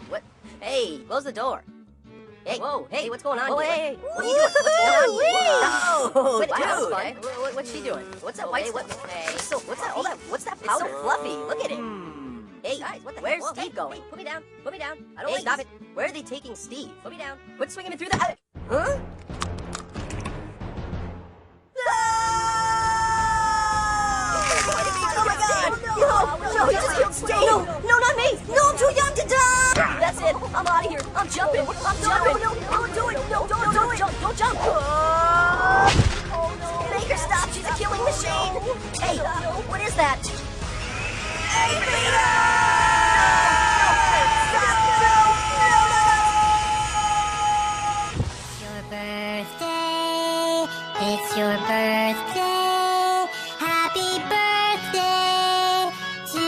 What? Hey, close the door. Hey, whoa, hey, what's going on Oh, here? hey, What are you doing? What's going on here? Whoa, Wait, dude. wow, what's she doing? What's that Oh, white hey, stuff? Hey, So, what's that? All that? What's that It's powder? so fluffy. Look at it. Hey, Guys, what the where's heck? Whoa, Steve hey, going? Hey, put me down. Put me down. I don't Hey, like stop this. Where are they taking Steve? Put me down. Quit swinging me through the. Huh? Oh my God! No, he just killed Steve. No, not me. No, I'm too young to die. That's it. I'm out of here. I'm jumping. I'm jumping. No, don't do it. No, don't jump. Don't jump. Oh no! Make her stop. She's a killing machine. Hey, what is that? Hey, Peter! It's your birthday. Happy birthday to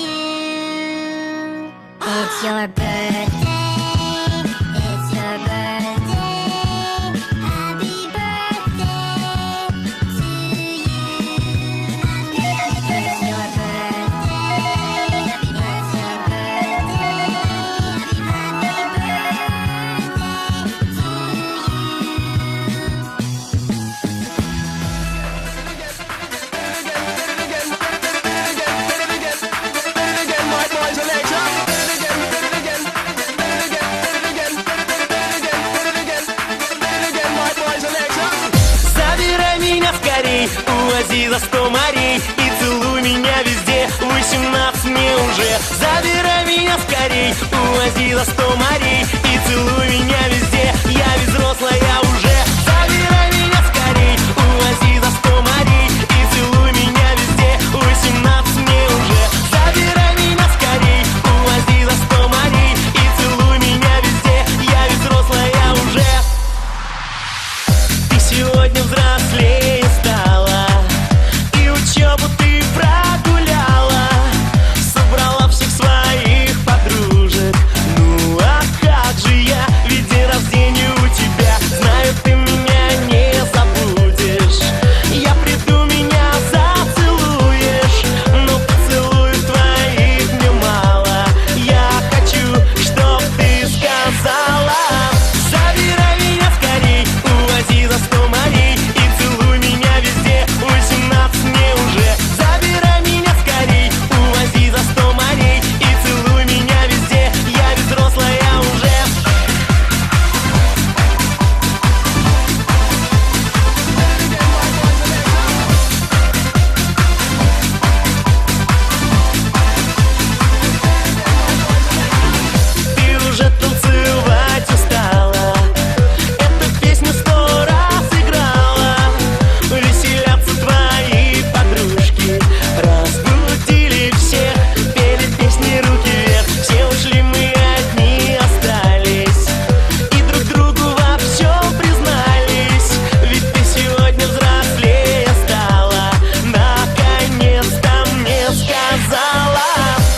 you. It's your birthday. It's your birthday. Happy birthday to you. It's your birthday. It's your birthday. Happy birthday to you. Забирай меня скорей, увози за 100 морей и целуй меня везде, 18 мне уже. Забирай меня скорей, увози за 100 морей и целуй меня везде, я ведь взрослая уже. Забирай меня скорей, увози за 100 морей и целуй меня везде, 18 мне уже. Забирай меня скорей, увози за 100 морей и целуй меня везде, я ведь взрослая уже. Ты сегодня взрослее стала, и учебу ты прогуляла, собрала всех своих подружек. Ну а как же я, ведь день рождения у тебя. Знаю, ты меня не забудешь. Я приду, меня зацелуешь, но поцелуев твоих мне мало. Я хочу, чтоб ты сказала: забирай меня скорей, увози за 100 морей и целуй меня везде, 18 мне уже. Забирай меня скорей, увози за 100 морей и целуй меня везде, я ведь взрослая уже. Ты уже танцевать устала, эту песню 100 раз играла. Веселятся твои подружки, разбудили всех, пели песни руки вверх. Все ушли, мы одни остались и друг другу во всем признались. Ведь ты сегодня взрослее стала, наконец-то мне сказала: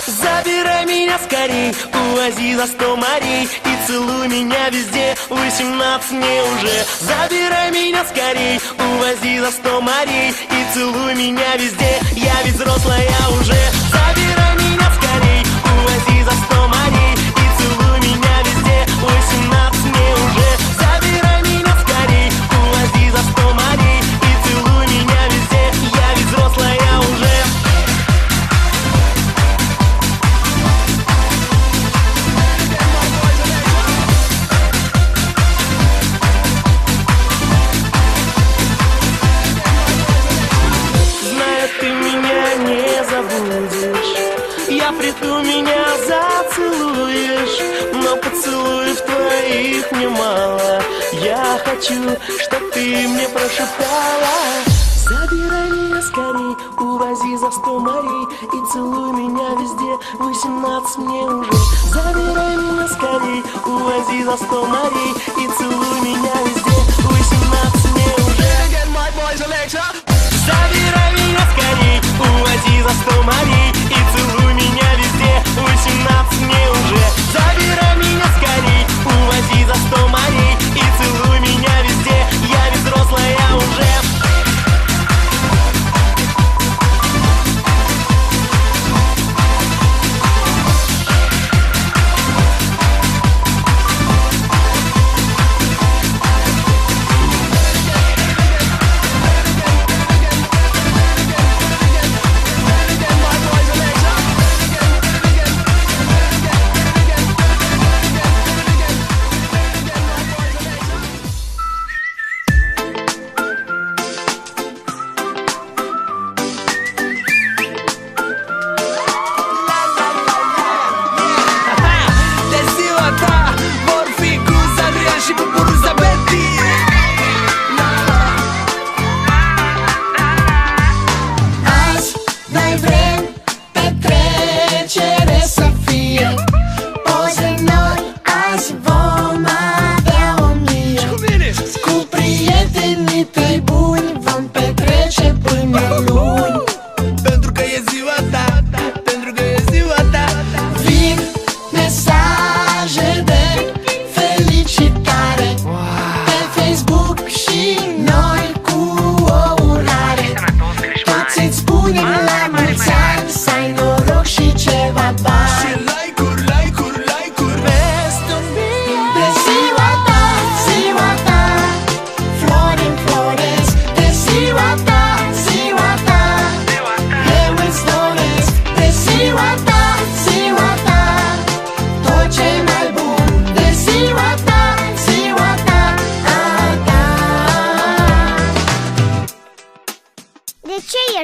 забирай меня скорей, увози за 100 морей и целуй меня везде, 18 мне уже. Забирай меня скорей, увози за 100 морей и целуй меня везде, я ведь взрослая уже. Забирай меня скорей, увози за 100 морей и целуй меня везде, 18 мне уже. Забирай меня скорей, увози за 100 морей и целуй меня везде, я ведь взрослая уже. Знаю, ты меня не забудешь. Я приду, меня зацелуешь, но поцелуев твоих мне мало. Я хочу, чтоб ты мне прошептала: забирай меня скорей, увози за 100 морей и целуй меня везде, 18 мне уже. Забирай меня скорей, увози за 100 морей и целуй меня везде, 18 мне уже. Забирай меня скорей, увози за 100 морей и целуй меня везде, 18 мне уже. Забирай меня скорей, увози за 100 морей и целуй меня везде, я ведь взрослая уже.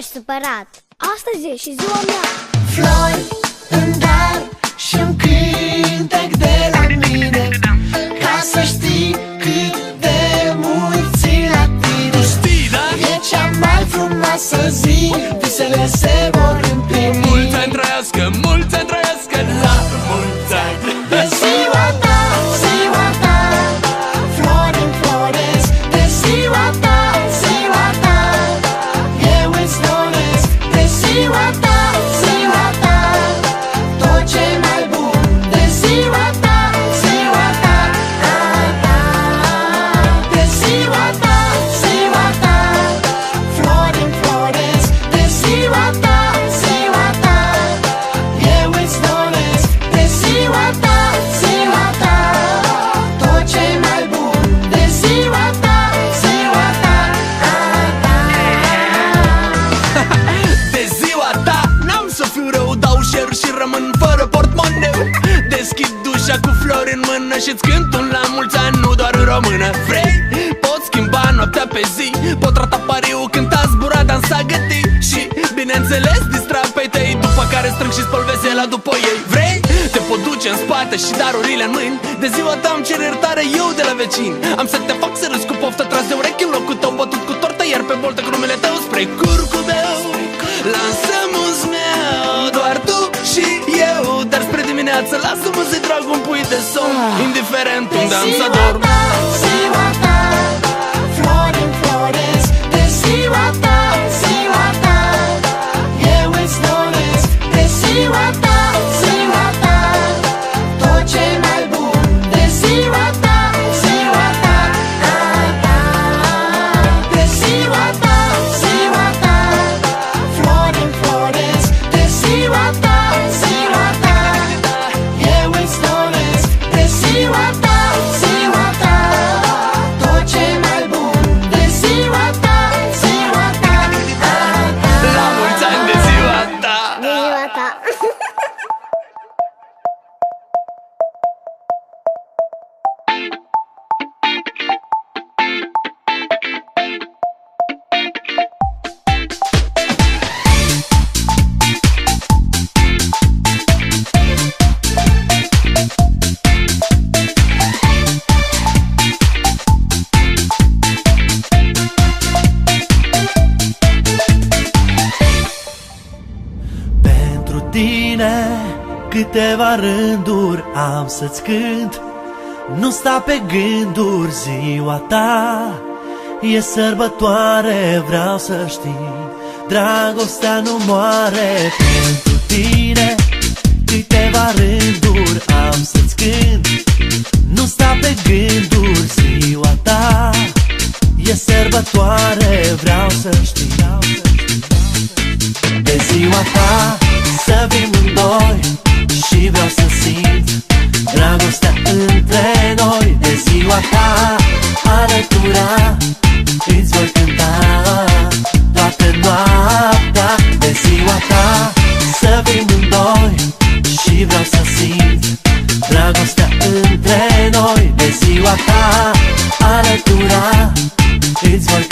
și supărat. Astăzi e și ziua mea. Flori în dar și un cântec de la mine, ca să știi cât de mult țin la tine. Știi, da? E cea mai frumoasă zi, visele se vor împlini. Mulți ani trăiască, mulți ani trăiască, la mulți ani. De ziua ta, ziua ta, flori înfloresc. De ziua ta, ziua ta, eu îți doresc. De ziua ta, ziua ta, tot ce mai bun. De ziua ta, ziua ta, de ziua ta, ziua ta, flori înfloresc. De ziua ta, ziua ta, eu îți doresc. De ziua ta, ziua ta, tot ce mai bun. De ziua ta, ziua ta, De ziua ta n-am să fiu rău, dau share și rămân fără portmoneu. Deschid ușa cu flori în mână și-ți cânt un la mulți ani, nu doar în română. Vrei? Pot schimba noaptea pe zi, pot rata pariu, cânta, zbura, dansa, găti și, bineînțeles, distra pe tăi, după care strâng și spăl vesela după ei. Vrei? Te pot duce în spate și darurile în mâini. De ziua ta îmi cer iertare eu de la vecini. Am să te fac să râzi cu poftă, tras de urechi în locul tău, bătut cu tortă, iar pe boltă cu numele tău spre curcubeu. Lansăm un meu, doar tu și eu, dar spre dimineață lasă-mă să-i trag un pui de somn, indiferent unde am să dorm. ziua ta, flori înfloresc. De ziua ta, ziua ta, eu îți doresc. De ziua ta, ziua ta, tot ce mai bun. De ziua ta, ziua ta, de ziua ta, ziua ta, flori înfloresc. De ziua ta, ziua ta, eu îți doresc. De ziua ta, ziua ta, tot ce mai bun. De ziua ta, ziua ta, La mulți ani de ziua ta. De ziua ta. Pentru tine câteva rânduri am să-ți cânt. Nu sta pe gânduri ziua ta, e sărbătoare, vreau să știi. Dragostea nu moare. Pentru tine câteva rânduri am să-ți cânt. Nu sta pe gânduri ziua ta, e sărbătoare, vreau să știi. De ziua ta să fim în doi și vreau să simt dragostea între noi. De ziua ta alătura îți voi cânta toată noaptea. De ziua ta să fim în doi și vreau să simt dragostea între noi. De ziua ta alătura îți voi